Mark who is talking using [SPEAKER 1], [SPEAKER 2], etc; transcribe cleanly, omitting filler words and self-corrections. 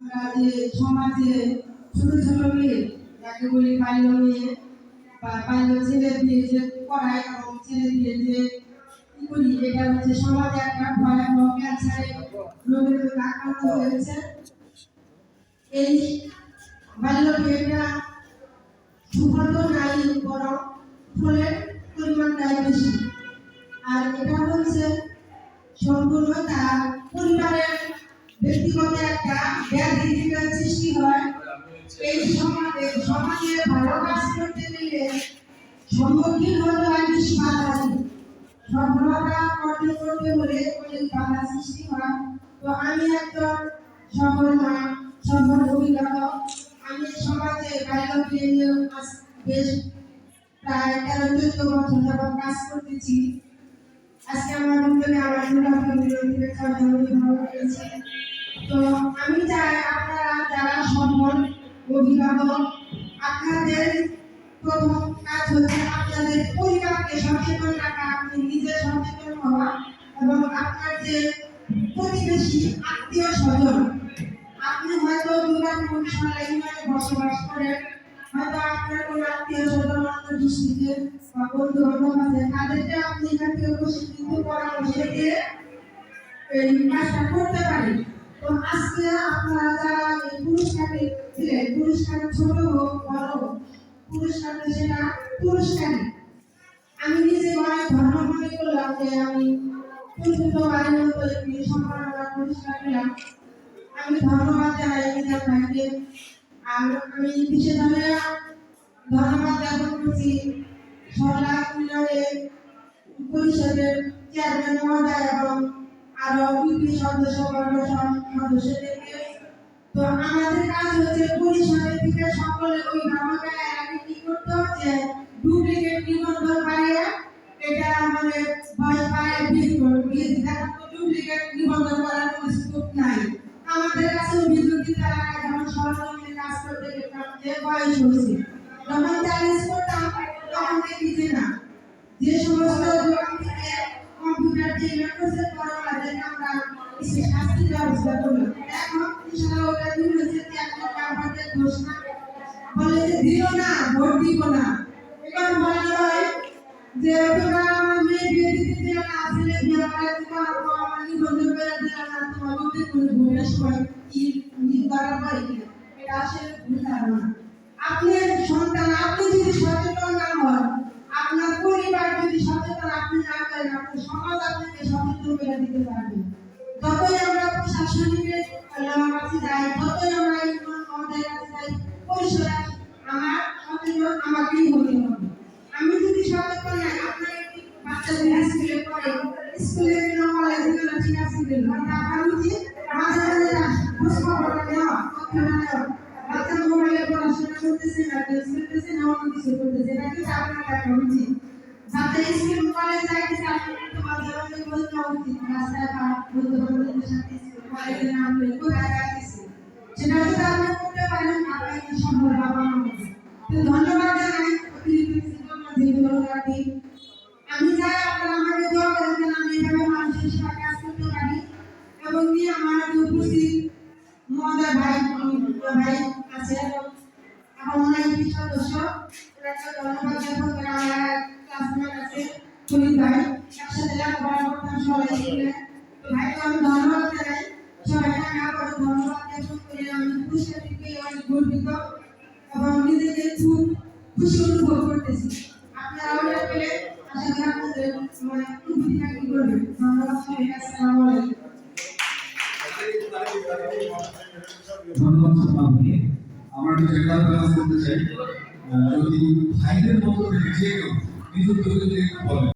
[SPEAKER 1] যে সমাজে ছোট ছোট মেয়ে যাকে বলি বাল্য মেয়ে বা বাল্য ছেলে দিয়ে যে পড়ায় এবং ছেলে দিয়ে যে কি করি, এটা হচ্ছে সমাজে একটা ভয়াবহ ক্যান্সারের রোগের আক্রান্ত হয়েছে। এই বাল্য মেয়েটা সুফল নাই, বরং ফলের পরিমাণটাই বেশি। আর এটা হচ্ছে সম্পূর্ণ তার পরিবারের ব্যক্তিগত একটা ব্যাধি থেকে সৃষ্টি হয়। এই সমাজে ভালো কাজ করতে গেলে সম্মুখীন হতে হয় বেশি বাধা। সফলতা অর্জন করতে হলে অনেক বাধা সৃষ্টি হয়। তো আমি একজন সফল মা, সফল অভিভাবক। আমি সমাজে বাল্যকে নিয়ে বেশ প্রায় 13-14 বছর যাবৎ কাজ করতেছি। আজকে আমার উদ্যোগে আমার তো আমি চাই আপনারা যারা সফল অভিভাবক, আপনাদের প্রথম কাজ হচ্ছে আপনাদের পরিবারকে সচেতন রাখা, আপনি নিজে সচেতন হওয়া এবং আপনার যে প্রতিবেশী আত্মীয় স্বজন, আপনি হয়তো দুর্গাপুর ইউনিয়নে বসবাস করেন, হয়তো আপনার কোন আত্মীয় স্বজন দৃষ্টিতে বা বন্ধু বান্ধব আছে, তাদেরকে আপনি এখান থেকে প্রশিক্ষিত পরামর্শ দিয়ে এই কাজটা করতে পারেন। তো আজকে আপনারা যারা এই পুরস্কারে দিলেন, পুরস্কার ছোট হোক বড় হোক, পুরস্কার সেটা পুরস্কারই। আমি নিজে অনেক ধন্য মনে করলাম যে আমি চতুর্থবারের মতো একটি সম্মাননা পুরস্কার পেলাম। আমি ধন্যবাদ জানাই মিজান ভাইকে। আর আমি বিশেষভাবে ধন্যবাদ জ্ঞাপন করছি সরলা ইউনিয়নের পরিষদের চেয়ারম্যান মহোদয় এবং আরো ইউপি সদস্যবর্গ সদস্যদেরকে। তো আমাদের কাজ হচ্ছে পরিষদের থেকে সকলে অভিভাবকেরা আগে কি করতে হচ্ছে, ডুপ্লিকেট নিবন্ধন বাড়িয়ে এটা আমাদের বয়স বাড়িয়ে ডুপ্লিকেট নিবন্ধন করার কোনো স্কোপ নাই। আমাদের কাছে অভিযোগ দিতে লাগে যখন সরজমিনে কাজ করতে গেলাম যে বয়স হয়েছে, যখন চ্যালেঞ্জ করতাম তখন দেখি যে না, যে সমস্ত দোকান থেকে কম্পিউটার দিয়ে ইলেকট্রিক করা লাগে আমরা কিছু শাস্তির ব্যবস্থা করলাম। এখন ইনশাআল্লাহ ওটা দূর হয়েছে যে একটা কাম্পানির ঘোষণা বলে যে দিল না, ভোট দিব না। এখন বলা হয় যে তোমরা আমার মেয়ে বিয়ে দিতে দিও না, আসলে বিয়ে করে দিতে হবে, আমার নিবন্ধন করে দিও না, তোমার মধ্যে কোনো ভোটের সময় কি করার পরে কিনা, এটা আসলে ভুল ধারণা। আপনার সন্তান, আপনি যদি সচেতন না হন, আপনার পরিবার যদি সচেতন আপনি না করেন, আপনার সমাজ আপনাকে সচেতন করে দিতে পারবে। যতই আমরা প্রশাসনিক কাছে যাই, যতই আমরা আমাদের কাছে যাই, পরিষদ আমার সচেতন আমাকেই হতে হবে। আমি যদি সচেতন নাই, আপনার একটি বাচ্চা যদি স্কুলে পড়ে, স্কুলে নর্মাল যেগুলো ঠিক আছে আপনার উচিত মাঝে মাঝে খোঁজখবরটা নেওয়া, তথ্যটা নেওয়া। বাচ্চা মোবাইলে পড়াশোনা করতেছে না, টেস্ট করতেছে না, অন্য কিছু করতেছে, এটা কিন্তু আপনার দেখা উচিত। যাতে স্কুল কলেজ যাইতেছে আপনি কিন্তু মাঝে মাঝে খোঁজ নেওয়া উচিত, রাস্তায় বা বন্ধু বান্ধবদের সাথে স্কুল কলেজে নাম হয়ে কোথায় যাইতেছে, সেটা যদি আপনি করতে পারেন আপনার কি সম্ভব বাবা মাকে। তো ধন্যবাদ জানাই অতিরিক্ত ধন্যবাদ। আমি চাই আপনারা আমাকে দোয়া করেন যেন আমি এভাবে মানুষের সেবা কাজ করতে পারি এবং কি আমার উপস্থিত মহোদয় ভাই আছে এবং অনেক সদস্য, ধন্যবাদ জ্ঞাপন করে আমার ক্লাসমেট আছে পুলিশ ভাই, একসাথে লেখাপড়া করতাম সবাই মিলে। ভাইকে আমি ধন্যবাদ জানাই, সবাইকে আমি আবারও ধন্যবাদ জ্ঞাপন করে আমি পুরস্কারটি পেয়ে অনেক গর্বিত এবং নিজেকে খুব খুশি অনুভব করতেছি। আপনারা ওটা পেলে আশা করি আপনাদের অনুভূতিটা কি করবেন। ধন্যবাদ সবাইকে, আসসালামু আলাইকুম।
[SPEAKER 2] ধন্যবাদ সবাইকে। আমরা যেটা বলতে চাই, যদি ভাইদের মতো থেকে যে কেউ নিযুক্ত হতে বলেন।